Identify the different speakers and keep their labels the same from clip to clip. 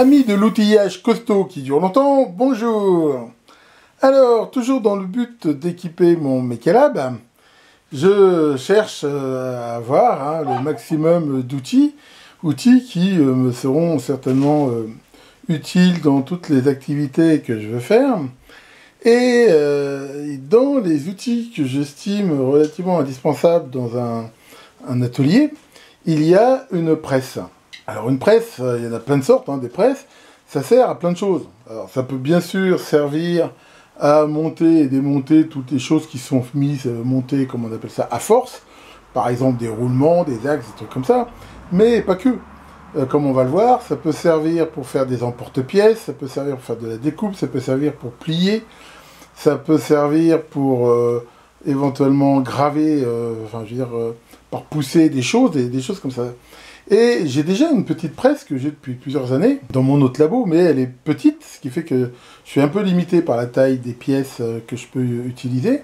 Speaker 1: Amis de l'outillage costaud qui dure longtemps, bonjour. Alors, toujours dans le but d'équiper mon Mecha-Lab, je cherche à avoir le maximum d'outils qui me seront certainement utiles dans toutes les activités que je veux faire. Et dans les outils que j'estime relativement indispensables dans un atelier, il y a une presse. Alors une presse, il y en a plein de sortes, des presses, ça sert à plein de choses. Alors ça peut bien sûr servir à monter et démonter toutes les choses qui sont mises, montées, comme on appelle ça, à force. Par exemple des roulements, des axes, des trucs comme ça. Mais pas que. Comme on va le voir, ça peut servir pour faire des emporte-pièces, ça peut servir pour faire de la découpe, ça peut servir pour plier, ça peut servir pour éventuellement graver, par pousser des choses, des choses comme ça. Et j'ai déjà une petite presse que j'ai depuis plusieurs années dans mon autre labo, mais elle est petite, ce qui fait que je suis un peu limité par la taille des pièces que je peux utiliser.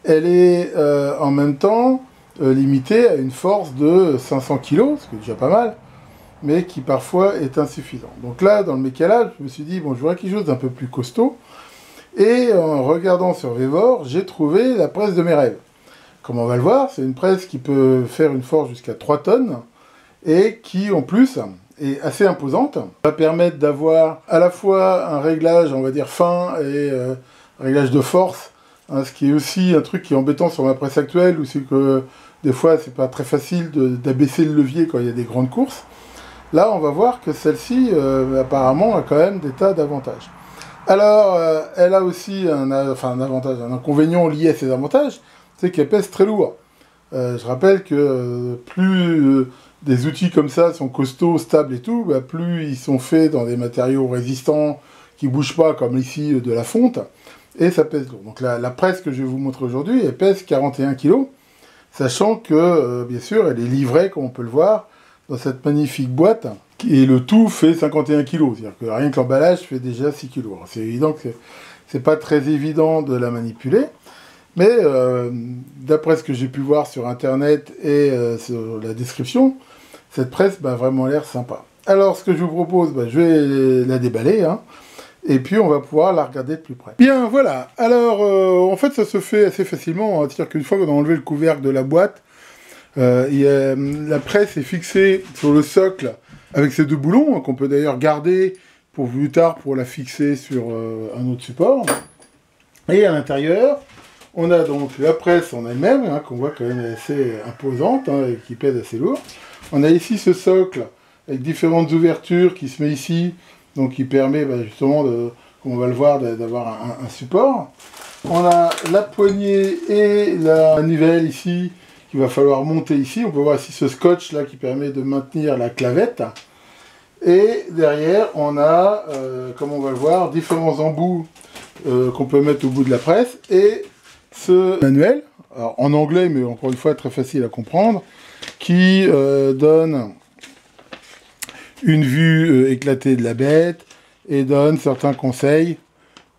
Speaker 1: Elle est en même temps limitée à une force de 500 kg, ce qui est déjà pas mal, mais qui parfois est insuffisant. Donc là, dans le Mecha-Lab, je me suis dit, bon, je voudrais quelque chose d'un peu plus costaud. Et en regardant sur Vevor, j'ai trouvé la presse de mes rêves. Comme on va le voir, c'est une presse qui peut faire une force jusqu'à 3 tonnes, et qui en plus est assez imposante. Ça va permettre d'avoir à la fois un réglage, on va dire, fin et un réglage de force, ce qui est aussi un truc qui est embêtant sur ma presse actuelle, où c'est que des fois c'est pas très facile d'abaisser le levier quand il y a des grandes courses. Là on va voir que celle-ci apparemment a quand même des tas d'avantages. Alors elle a aussi un avantage, un inconvénient lié à ses avantages, c'est qu'elle pèse très lourd. Je rappelle que plus des outils comme ça sont costauds, stables et tout, plus ils sont faits dans des matériaux résistants, qui ne bougent pas, comme ici de la fonte, et ça pèse lourd. Donc la presse que je vais vous montrer aujourd'hui, elle pèse 41 kg, sachant que, bien sûr, elle est livrée, comme on peut le voir, dans cette magnifique boîte, et le tout fait 51 kg, c'est-à-dire que rien que l'emballage fait déjà 6 kg. C'est évident que c'est pas très évident de la manipuler, mais d'après ce que j'ai pu voir sur internet et sur la description, cette presse a vraiment l'air sympa. Alors ce que je vous propose, je vais la déballer, et puis on va pouvoir la regarder de plus près. Bien, voilà. Alors en fait ça se fait assez facilement, c'est-à-dire qu'une fois qu'on a enlevé le couvercle de la boîte, la presse est fixée sur le socle avec ces deux boulons, qu'on peut d'ailleurs garder pour plus tard pour la fixer sur un autre support. Et à l'intérieur, on a donc la presse en elle-même, qu'on voit quand même assez imposante, et qui pèse assez lourd. On a ici ce socle avec différentes ouvertures qui se met ici, donc qui permet justement, comme on va le voir, d'avoir un support. On a la poignée et la manivelle ici, qu'il va falloir monter ici. On peut voir ici ce scotch là qui permet de maintenir la clavette. Et derrière, on a, comme on va le voir, différents embouts qu'on peut mettre au bout de la presse. Et ce manuel, alors en anglais, mais encore une fois très facile à comprendre, qui donne une vue éclatée de la bête et donne certains conseils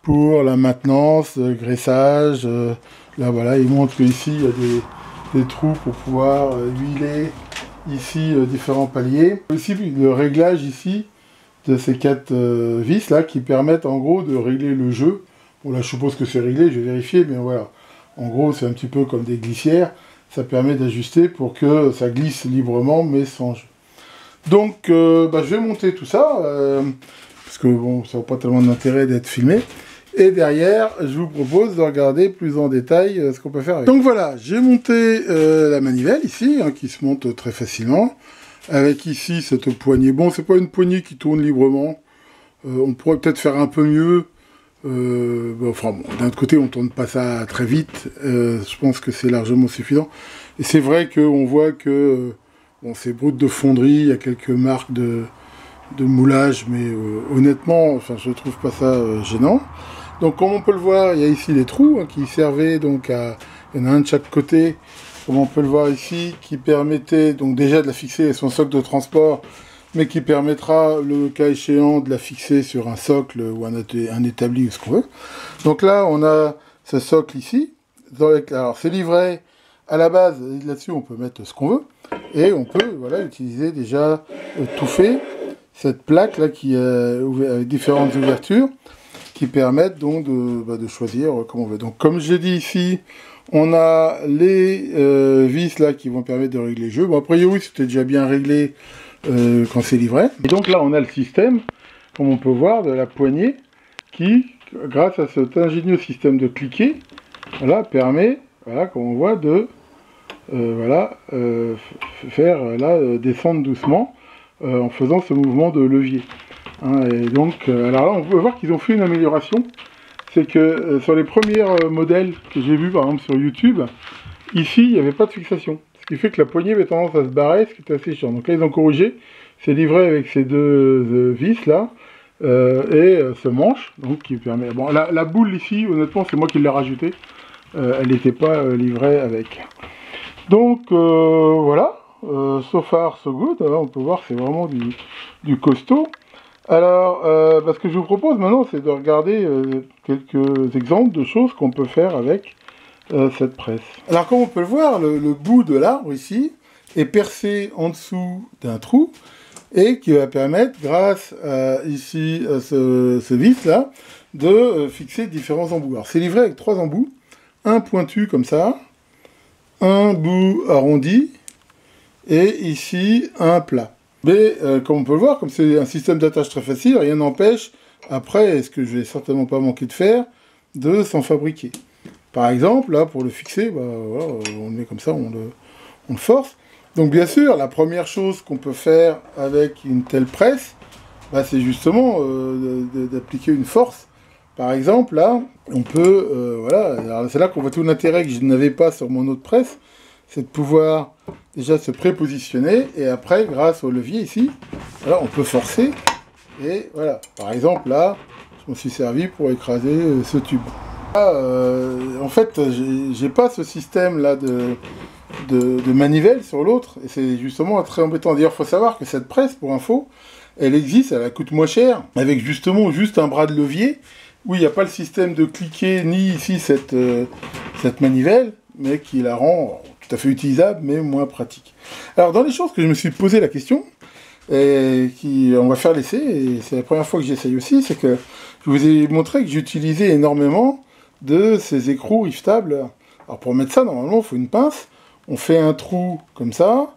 Speaker 1: pour la maintenance, le graissage. Là voilà, il montre qu'ici il y a des trous pour pouvoir huiler ici différents paliers. Aussi le réglage ici de ces 4 vis là qui permettent en gros de régler le jeu. Bon là je suppose que c'est réglé, je vais vérifier, mais voilà. En gros c'est un petit peu comme des glissières. Ça permet d'ajuster pour que ça glisse librement, mais sans jeu. Donc, je vais monter tout ça, parce que bon, ça n'a pas tellement d'intérêt d'être filmé. Et derrière, je vous propose de regarder plus en détail ce qu'on peut faire avec. Donc voilà, j'ai monté la manivelle ici, qui se monte très facilement, avec ici cette poignée. Bon, c'est pas une poignée qui tourne librement. On pourrait peut-être faire un peu mieux. Enfin bon, d'un autre côté on tourne pas ça très vite, je pense que c'est largement suffisant. Et c'est vrai qu'on voit que bon, c'est brut de fonderie, il y a quelques marques de moulage, mais honnêtement, je trouve pas ça gênant. Donc comme on peut le voir, il y a ici les trous qui servaient donc à... Il y en a un de chaque côté, comme on peut le voir ici, qui permettait donc déjà de la fixer à son socle de transport, mais qui permettra, le cas échéant, de la fixer sur un socle ou un établi ou ce qu'on veut. Donc là, on a ce socle ici. Alors, c'est livré à la base. Là-dessus, on peut mettre ce qu'on veut. Et on peut utiliser déjà tout fait. cette plaque là qui avec différentes ouvertures qui permettent donc de choisir comme on veut. Donc comme je l'ai dit ici, on a les vis là qui vont permettre de régler le jeu. Bon, a priori c'était déjà bien réglé quand c'est livré. Et donc là on a le système, comme on peut voir, de la poignée qui, grâce à cet ingénieux système de cliquet, voilà, permet, voilà, comme on voit, de faire descendre doucement en faisant ce mouvement de levier. Hein, et donc, alors là, on peut voir qu'ils ont fait une amélioration. C'est que sur les premiers modèles que j'ai vus, par exemple sur YouTube, ici, il n'y avait pas de fixation. Ce qui fait que la poignée avait tendance à se barrer, ce qui était assez chiant. Donc là, ils ont corrigé. C'est livré avec ces deux vis là. Et ce manche, donc qui permet... Bon, la boule ici, honnêtement, c'est moi qui l'ai rajoutée. Elle n'était pas livrée avec. Donc, voilà. So far, so good. Alors, on peut voir que c'est vraiment du costaud. Alors, ce que je vous propose maintenant, c'est de regarder quelques exemples de choses qu'on peut faire avec cette presse. Alors, comme on peut le voir, le bout de l'arbre ici est percé en dessous d'un trou et qui va permettre, grâce à ici à ce vis-là, de fixer différents embouts. Alors, c'est livré avec 3 embouts, un pointu comme ça, un bout arrondi et ici un plat. Mais comme on peut le voir, comme c'est un système d'attache très facile, rien n'empêche, après, ce que je vais certainement pas manquer de faire, de s'en fabriquer. Par exemple, là, pour le fixer, voilà, on le met comme ça, on le force. Donc bien sûr, la première chose qu'on peut faire avec une telle presse, c'est justement d'appliquer une force. Par exemple, là, on peut, voilà, c'est là qu'on voit tout l'intérêt que je n'avais pas sur mon autre presse, c'est de pouvoir déjà se prépositionner, et après, grâce au levier ici, voilà, on peut forcer, et voilà. Par exemple, là, je me suis servi pour écraser ce tube. Là, en fait, j'ai pas ce système-là de manivelle sur l'autre, et c'est justement très embêtant. D'ailleurs, il faut savoir que cette presse, pour info, elle existe, elle coûte moins cher, avec justement juste un bras de levier, où il n'y a pas le système de cliquer, ni ici cette manivelle, mais qui la rend tout à fait utilisable, mais moins pratique. Alors, dans les choses que je me suis posé la question, et on va faire l'essai, et c'est la première fois que j'essaye aussi, c'est que je vous ai montré que j'utilisais énormément de ces écrous riftables. Alors, pour mettre ça, normalement, il faut une pince. On fait un trou comme ça,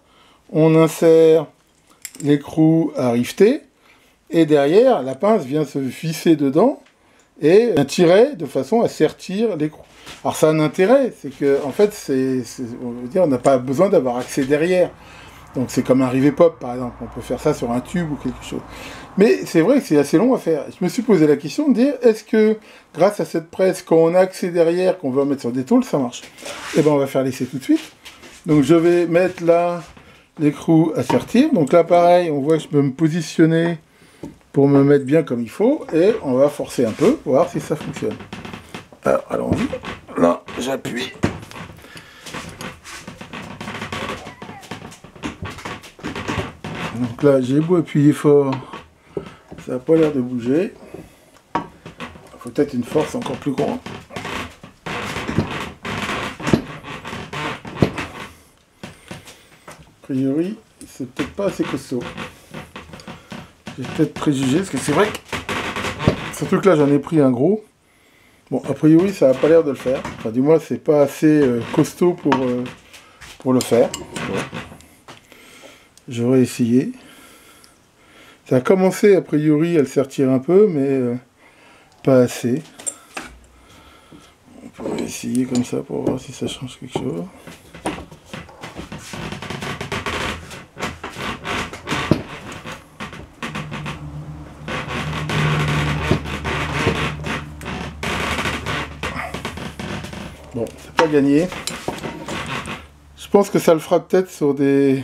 Speaker 1: on insère l'écrou à rifter, et derrière, la pince vient se visser dedans, et tirer de façon à sertir l'écrou. Alors ça a un intérêt, c'est que en fait, on veut dire, on n'a pas besoin d'avoir accès derrière. Donc c'est comme un rivet pop par exemple, on peut faire ça sur un tube ou quelque chose. Mais c'est vrai que c'est assez long à faire. Je me suis posé la question de dire, est-ce que grâce à cette presse, quand on a accès derrière, qu'on veut en mettre sur des tôles, ça marche? Et ben on va faire l'essai tout de suite. Donc je vais mettre là l'écrou à sertir. Donc là pareil, on voit que je peux me positionner pour me mettre bien comme il faut, et on va forcer un peu, pour voir si ça fonctionne. Alors, allons-y. Là, j'appuie. Donc là, j'ai beau appuyer fort, ça n'a pas l'air de bouger. Il faut peut-être une force encore plus grande. A priori, c'est peut-être pas assez costaud. J'ai peut-être préjugé, parce que c'est vrai que... Surtout que là, j'en ai pris un gros. Bon, a priori, ça n'a pas l'air de le faire. Enfin, du moins, c'est pas assez costaud pour le faire. J'aurais essayé. Ça a commencé, a priori, à le sertir un peu, mais pas assez. On pourrait essayer comme ça pour voir si ça change quelque chose. Bon, c'est pas gagné. Je pense que ça le fera peut-être sur des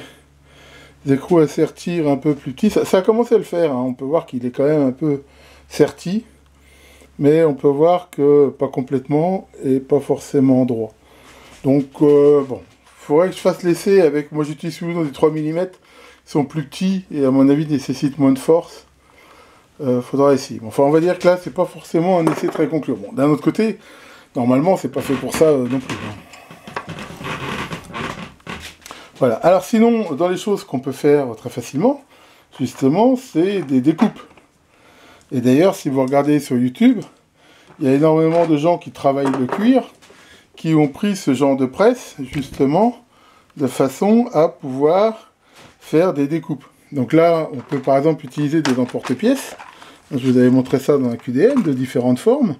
Speaker 1: écrous à sertir un peu plus petits. Ça a commencé à le faire, hein. On peut voir qu'il est quand même un peu serti. Mais on peut voir que pas complètement et pas forcément droit. Donc, bon, il faudrait que je fasse l'essai avec... Moi, j'utilise souvent des 3 mm. Ils sont plus petits et à mon avis nécessitent moins de force. Faudra essayer. Bon, enfin, on va dire que là, c'est pas forcément un essai très concluant. Bon, d'un autre côté... Normalement, c'est pas fait pour ça non plus. Voilà. Alors sinon, dans les choses qu'on peut faire très facilement, justement, c'est des découpes. Et d'ailleurs, si vous regardez sur YouTube, il y a énormément de gens qui travaillent le cuir, qui ont pris ce genre de presse, justement, de façon à pouvoir faire des découpes. Donc là, on peut par exemple utiliser des emporte-pièces. Je vous avais montré ça dans la QDM, de différentes formes.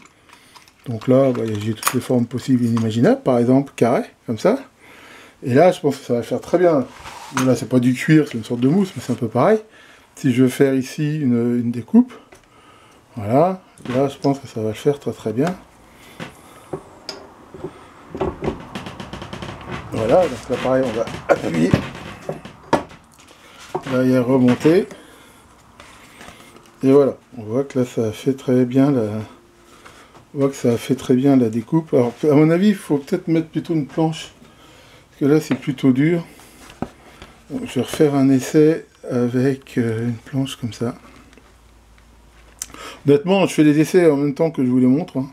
Speaker 1: Donc là, bah, j'ai toutes les formes possibles et inimaginables, par exemple carré, comme ça. Et là, je pense que ça va faire très bien. Là, c'est pas du cuir, c'est une sorte de mousse, mais c'est un peu pareil. Si je veux faire ici une découpe, voilà, là, je pense que ça va le faire très très bien. Voilà, donc là, pareil, on va appuyer. Là, il y a remonté. Et voilà, on voit que là, ça fait très bien la... On voit que ça a fait très bien la découpe. Alors, à mon avis, il faut peut-être mettre plutôt une planche. Parce que là, c'est plutôt dur. Donc, je vais refaire un essai avec une planche comme ça. Honnêtement, je fais des essais en même temps que je vous les montre. Hein.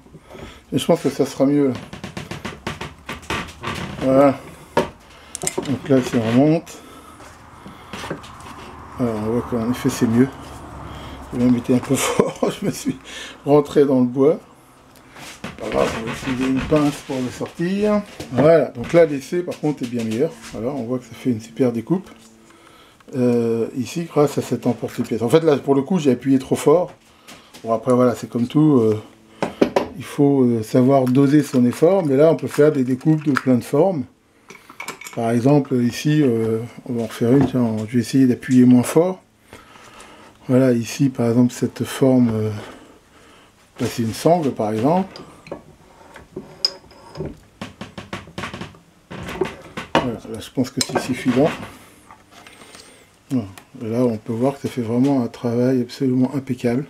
Speaker 1: Et je pense que ça sera mieux. Là. Voilà. Donc là, si on remonte. Alors, on voit qu'en effet, c'est mieux. J'ai même été un peu fort. Je me suis rentré dans le bois. Pas grave, on va utiliser une pince pour le sortir. Voilà, donc là l'essai par contre est bien meilleur. Voilà, on voit que ça fait une super découpe. Ici, grâce à cet emporte-pièce. En fait là pour le coup j'ai appuyé trop fort. Bon après voilà, c'est comme tout, il faut savoir doser son effort, mais là on peut faire des découpes de plein de formes. Par exemple ici, on va en refaire une, tiens, je vais essayer d'appuyer moins fort. Voilà, ici par exemple cette forme, là c'est une sangle par exemple. Voilà, là, je pense que c'est suffisant. Voilà. Là, on peut voir que ça fait vraiment un travail absolument impeccable.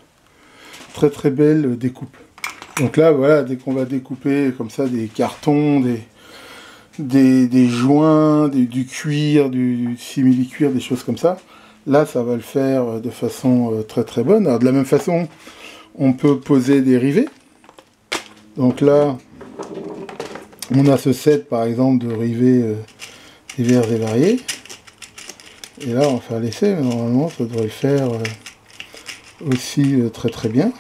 Speaker 1: Très très belle découpe. Donc là, voilà, dès qu'on va découper comme ça des cartons, des joints, du cuir, du simili-cuir, des choses comme ça, là, ça va le faire de façon très très bonne. Alors, de la même façon, on peut poser des rivets. Donc là, on a ce set, par exemple, de rivets divers et variés. Et là, on va faire l'essai, mais normalement, ça devrait le faire aussi très très bien.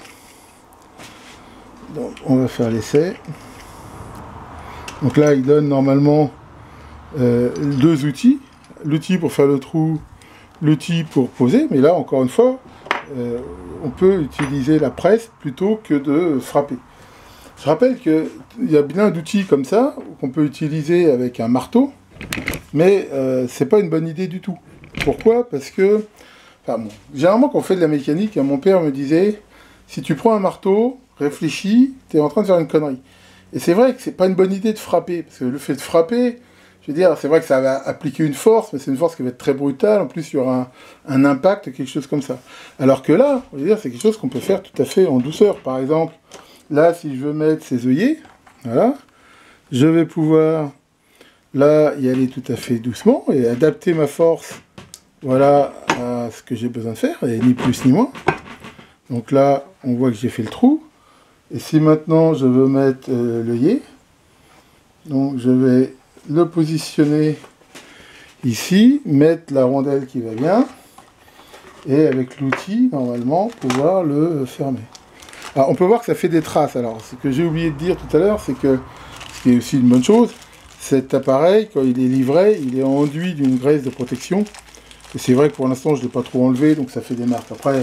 Speaker 1: Donc, on va faire l'essai. Donc là, il donne normalement deux outils. L'outil pour faire le trou, l'outil pour poser. Mais là, encore une fois, on peut utiliser la presse plutôt que de frapper. Je rappelle qu'il y a bien d'outils comme ça, qu'on peut utiliser avec un marteau. Mais c'est pas une bonne idée du tout. Pourquoi? Parce que, enfin bon, généralement quand on fait de la mécanique, mon père me disait, si tu prends un marteau, réfléchis, tu es en train de faire une connerie. Et c'est vrai que c'est pas une bonne idée de frapper, parce que le fait de frapper, je veux dire, c'est vrai que ça va appliquer une force, mais c'est une force qui va être très brutale, en plus il y aura un impact, quelque chose comme ça. Alors que là, je veux dire, c'est quelque chose qu'on peut faire tout à fait en douceur. Par exemple, là, si je veux mettre ces œillets, voilà, je vais pouvoir... là, y aller tout à fait doucement et adapter ma force, voilà, à ce que j'ai besoin de faire, et ni plus ni moins. Donc là, on voit que j'ai fait le trou. Et si maintenant je veux mettre l'œillet, donc je vais le positionner ici, mettre la rondelle qui va bien, et avec l'outil, normalement, pouvoir le fermer. Alors, on peut voir que ça fait des traces. Alors, ce que j'ai oublié de dire tout à l'heure, c'est que, ce qui est aussi une bonne chose, cet appareil, quand il est livré, il est enduit d'une graisse de protection. Et c'est vrai que pour l'instant, je ne l'ai pas trop enlevé, donc ça fait des marques. Après,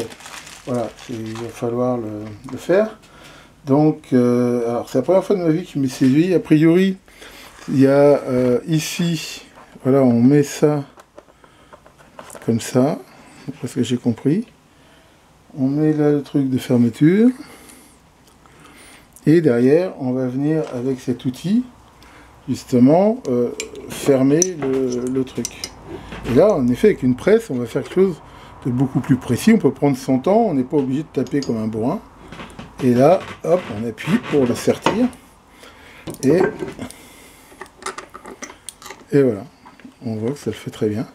Speaker 1: voilà, il va falloir le faire. Donc, alors c'est la première fois de ma vie que je mets ces aiguilles. A priori, il y a ici, voilà, on met ça comme ça, d'après ce que j'ai compris. On met là le truc de fermeture. Et derrière, on va venir avec cet outil, justement, fermer le truc. Et là, en effet, avec une presse, on va faire quelque chose de beaucoup plus précis. On peut prendre son temps, on n'est pas obligé de taper comme un bourrin. Et là, hop, on appuie pour le sertir. Et voilà, on voit que ça le fait très bien.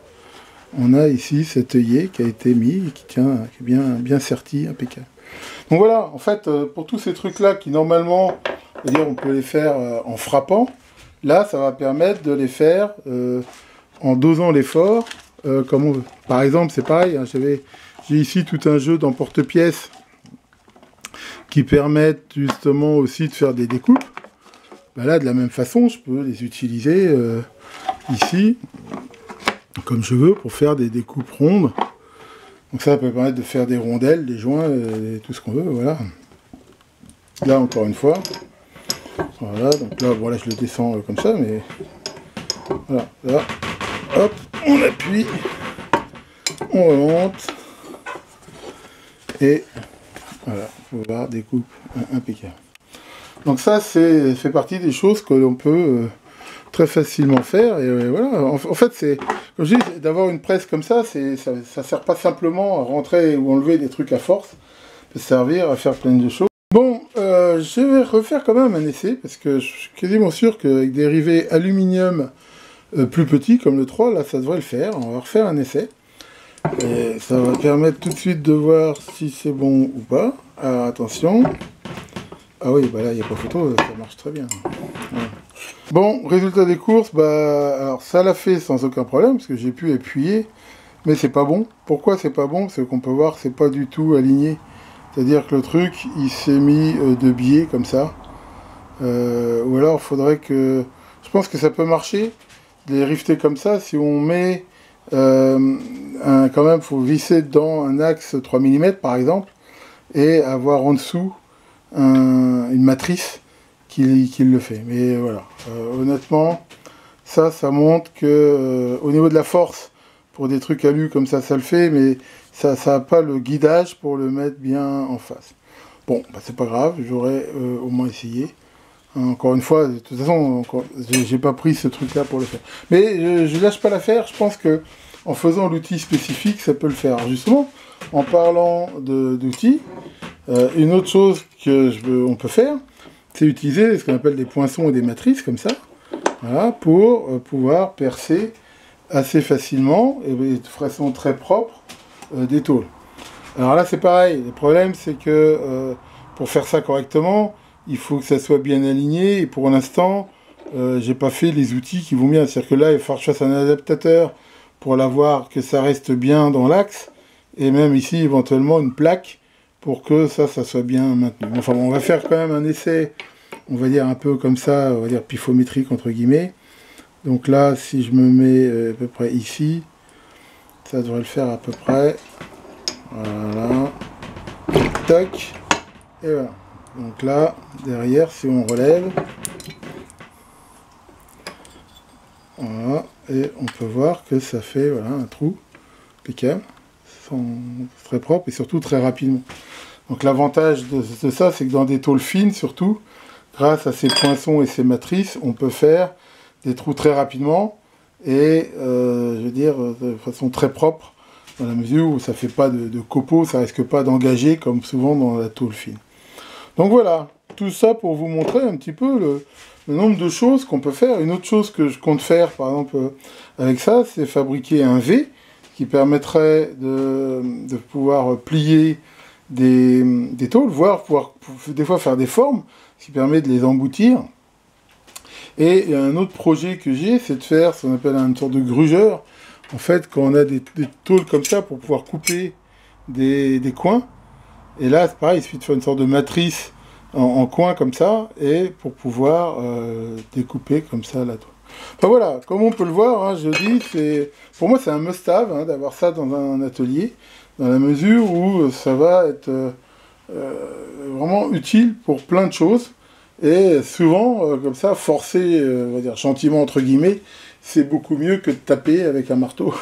Speaker 1: On a ici cet œillet qui a été mis et qui tient, qui est bien serti, impeccable. Donc voilà, en fait, pour tous ces trucs-là qui normalement, c'est-à-dire on peut les faire en frappant, là, ça va permettre de les faire en dosant l'effort comme on veut. Par exemple, c'est pareil, hein, j'ai ici tout un jeu d'emporte-pièces qui permettent justement aussi de faire des découpes. Ben là, de la même façon, je peux les utiliser ici, comme je veux, pour faire des découpes rondes. Donc ça peut permettre de faire des rondelles, des joints, tout ce qu'on veut, voilà. Là, encore une fois, voilà, donc là, bon, là je le descends comme ça, mais voilà, là, hop, on appuie, on remonte, et voilà, vous pouvez voir, découpe impeccable. Donc ça, fait partie des choses que l'on peut très facilement faire, et voilà, en fait, c'est, comme je dis, d'avoir une presse comme ça, ça sert pas simplement à rentrer ou enlever des trucs à force, ça peut servir à faire plein de choses. Bon, je vais refaire quand même un essai, parce que je suis quasiment sûr qu'avec des rivets aluminium plus petits, comme le 3, là, ça devrait le faire. On va refaire un essai. Et ça va permettre tout de suite de voir si c'est bon ou pas. Alors, attention. Ah oui, bah là, il n'y a pas photo, ça marche très bien. Voilà. Bon, résultat des courses, bah, alors ça l'a fait sans aucun problème, parce que j'ai pu appuyer, mais c'est pas bon. Pourquoi c'est pas bon? C'est qu'on peut voir que c'est pas du tout aligné. C'est-à-dire que le truc, il s'est mis de biais, comme ça. Ou alors, il faudrait que... Je pense que ça peut marcher, de les rifter comme ça, si on met... quand même, il faut visser dedans un axe 3 mm, par exemple, et avoir en dessous une matrice qui le fait. Mais voilà, honnêtement, ça montre que au niveau de la force, pour des trucs alu comme ça le fait, mais ça n'a pas le guidage pour le mettre bien en face. Bon, bah, c'est pas grave, j'aurais au moins essayé. Encore une fois, de toute façon, j'ai pas pris ce truc-là pour le faire. Mais je lâche pas l'affaire, je pense que en faisant l'outil spécifique, ça peut le faire. Alors justement, en parlant d'outils, une autre chose on peut faire, c'est utiliser ce qu'on appelle des poinçons et des matrices, comme ça, voilà, pour pouvoir percer assez facilement, et de façon très propre, des tôles. Alors là, c'est pareil, le problème, c'est que pour faire ça correctement, il faut que ça soit bien aligné, et pour l'instant, j'ai pas fait les outils qui vont bien. C'est-à-dire que là, il faut que je fasse un adaptateur pour l'avoir, que ça reste bien dans l'axe, et même ici, éventuellement, une plaque, pour que ça soit bien maintenu. Enfin bon, on va faire quand même un essai, on va dire un peu comme ça, on va dire pifométrique, entre guillemets. Donc là, si je me mets à peu près ici, ça devrait le faire à peu près. Voilà. Tac. Et voilà. Donc là, derrière, si on relève, voilà, et on peut voir que ça fait voilà, un trou impeccable, très propre et surtout très rapidement. Donc l'avantage de ça, c'est que dans des tôles fines, surtout, grâce à ces poinçons et ces matrices, on peut faire des trous très rapidement et, je veux dire, de façon très propre, dans la mesure où ça ne fait pas de copeaux, ça risque pas d'engager comme souvent dans la tôle fine. Donc voilà, tout ça pour vous montrer un petit peu le nombre de choses qu'on peut faire. Une autre chose que je compte faire, par exemple, avec ça, c'est fabriquer un V qui permettrait de pouvoir plier des tôles, voire pouvoir des fois faire des formes, ce qui permet de les emboutir. Et il y a un autre projet que j'ai, c'est de faire ce qu'on appelle une sorte de grugeur. En fait, quand on a des tôles comme ça, pour pouvoir couper des coins, et là, c'est pareil, il suffit de faire une sorte de matrice en coin comme ça, et pour pouvoir découper comme ça la toile. Enfin voilà, comme on peut le voir, hein, je dis, pour moi c'est un must-have hein, d'avoir ça dans un atelier, dans la mesure où ça va être vraiment utile pour plein de choses, et souvent, comme ça, forcer, on va dire gentiment entre guillemets, c'est beaucoup mieux que de taper avec un marteau.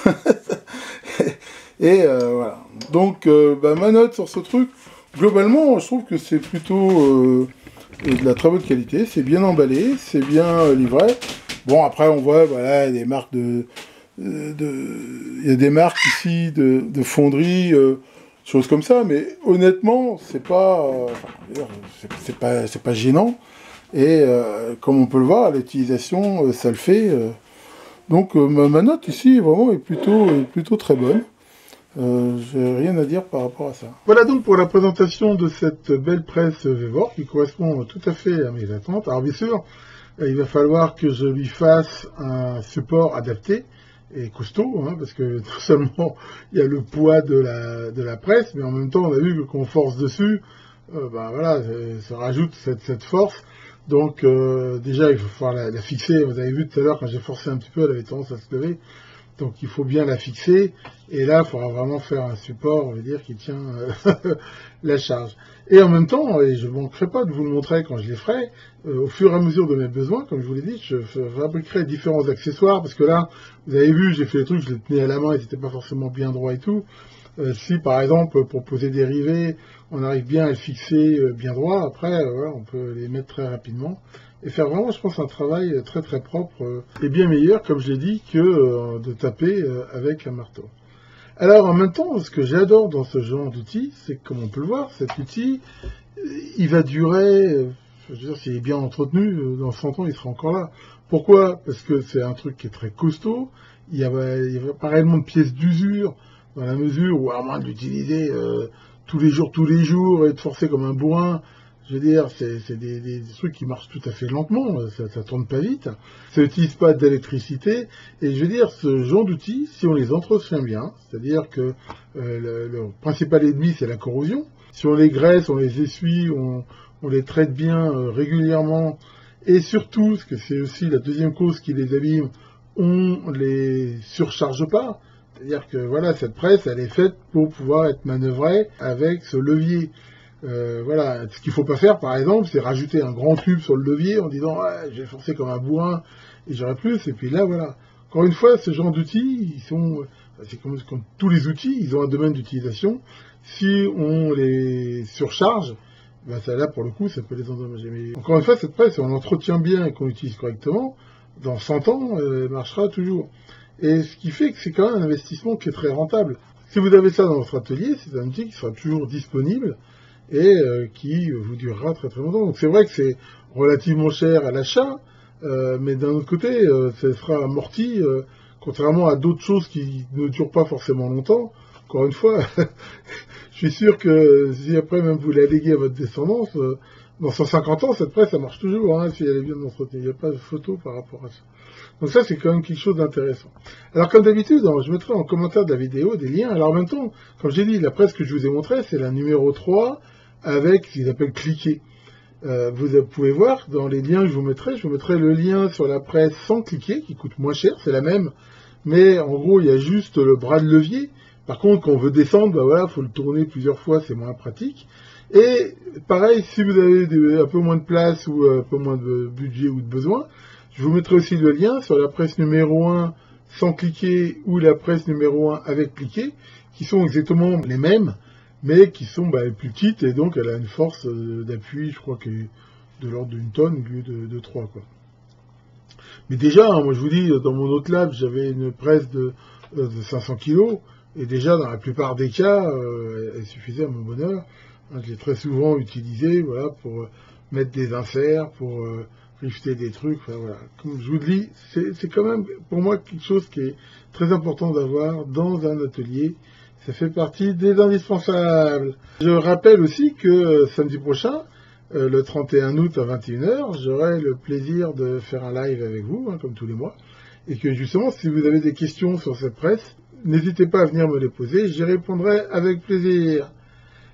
Speaker 1: Et voilà. Donc, ma note sur ce truc, globalement, je trouve que c'est plutôt de la très bonne qualité. C'est bien emballé, c'est bien livré. Bon, après, on voit, voilà, des marques il y a des marques ici de fonderie, choses comme ça, mais honnêtement, c'est pas gênant. Et comme on peut le voir, l'utilisation, ça le fait. Donc, ma note ici, vraiment, est plutôt très bonne. J'ai rien à dire par rapport à ça. Voilà donc pour la présentation de cette belle presse Vevor qui correspond tout à fait à mes attentes. Alors bien sûr, il va falloir que je lui fasse un support adapté est costaud, hein, parce que non seulement il y a le poids de la presse, mais en même temps on a vu que quand on force dessus, ben voilà, ça rajoute cette force. Donc déjà il faut falloir la fixer. Vous avez vu tout à l'heure quand j'ai forcé un petit peu, elle avait tendance à se lever. Donc il faut bien la fixer, et là il faudra vraiment faire un support, on va dire, qui tient la charge. Et en même temps, et je ne manquerai pas de vous le montrer quand je les ferai, au fur et à mesure de mes besoins, comme je vous l'ai dit, je fabriquerai différents accessoires, parce que là, vous avez vu, j'ai fait les trucs, je les tenais à la main, ils n'étaient pas forcément bien droits et tout. Si par exemple, pour poser des rivets, on arrive bien à le fixer bien droit, après, voilà, on peut les mettre très rapidement. Et faire vraiment, je pense, un travail très très propre et bien meilleur, comme je l'ai dit, que de taper avec un marteau. Alors en même temps, ce que j'adore dans ce genre d'outil, c'est que, comme on peut le voir, cet outil, il va durer, je veux dire, s'il est bien entretenu, dans 100 ans, il sera encore là. Pourquoi? Parce que c'est un truc qui est très costaud, il y a pas réellement de pièces d'usure, dans la mesure où, à moins de l'utiliser tous les jours, et de forcer comme un bourrin, je veux dire, c'est des trucs qui marchent tout à fait lentement, ça tourne pas vite, ça n'utilise pas d'électricité, et je veux dire, ce genre d'outils, si on les entretient bien, c'est-à-dire que le principal ennemi, c'est la corrosion. Si on les graisse, on les essuie, on les traite bien régulièrement, et surtout, parce que c'est aussi la deuxième cause qui les abîme, on les surcharge pas. C'est-à-dire que voilà, cette presse, elle est faite pour pouvoir être manœuvrée avec ce levier. Voilà, ce qu'il ne faut pas faire, par exemple, c'est rajouter un grand tube sur le levier en disant ouais, je vais forcer comme un bourrin et j'aurai plus. Et puis là, voilà. Encore une fois, ce genre d'outils, c'est comme tous les outils, ils ont un domaine d'utilisation. Si on les surcharge, ben ça là pour le coup, ça peut les endommager. Mais encore une fois, cette presse, si on l'entretient bien et qu'on l'utilise correctement, dans 100 ans, elle marchera toujours. Et ce qui fait que c'est quand même un investissement qui est très rentable. Si vous avez ça dans votre atelier, c'est un outil qui sera toujours disponible et qui vous durera très très longtemps. Donc c'est vrai que c'est relativement cher à l'achat, mais d'un autre côté, ça sera amorti, contrairement à d'autres choses qui ne durent pas forcément longtemps. Encore une fois, je suis sûr que si après même vous la léguez à votre descendance, dans 150 ans, cette presse, ça marche toujours, hein, si elle est bien entretenue. Il n'y a pas de photo par rapport à ça. Donc ça, c'est quand même quelque chose d'intéressant. Alors comme d'habitude, je mettrai en commentaire de la vidéo des liens. Alors en même temps, comme j'ai dit, la presse que je vous ai montrée, c'est la numéro 3 avec ce qu'ils appellent cliquer. Vous pouvez voir dans les liens que je vous mettrai le lien sur la presse sans cliquer, qui coûte moins cher, c'est la même, mais en gros, il y a juste le bras de levier. Par contre, quand on veut descendre, ben voilà, faut le tourner plusieurs fois, c'est moins pratique. Et pareil, si vous avez un peu moins de place ou un peu moins de budget ou de besoin, je vous mettrai aussi le lien sur la presse numéro 1 sans cliquer ou la presse numéro 1 avec cliquer, qui sont exactement les mêmes, mais qui sont plus petites, et donc elle a une force d'appui, je crois, qui est de l'ordre d'une tonne au lieu de 3, quoi. Mais déjà, hein, moi je vous dis, dans mon autre lab, j'avais une presse de 500 kg, et déjà, dans la plupart des cas, elle suffisait à mon bonheur. Hein, je l'ai très souvent utilisée, voilà, pour mettre des inserts, pour rifter des trucs, enfin voilà. Comme je vous le dis, c'est quand même, pour moi, quelque chose qui est très important d'avoir dans un atelier. Ça fait partie des indispensables. Je rappelle aussi que samedi prochain, le 31 août à 21h, j'aurai le plaisir de faire un live avec vous, hein, comme tous les mois. Et que justement, si vous avez des questions sur cette presse, n'hésitez pas à venir me les poser, j'y répondrai avec plaisir.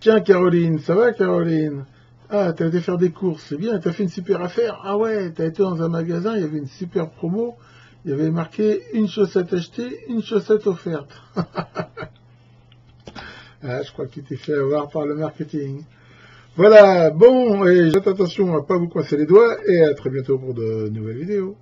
Speaker 1: Tiens Caroline, ça va Caroline? Ah, t'as été faire des courses, c'est bien, t'as fait une super affaire. Ah ouais, t'as été dans un magasin, il y avait une super promo, il y avait marqué une chaussette achetée, une chaussette offerte. Ah, je crois qu'il t'est fait avoir par le marketing. Voilà, bon, et faites attention à ne pas vous coincer les doigts, et à très bientôt pour de nouvelles vidéos.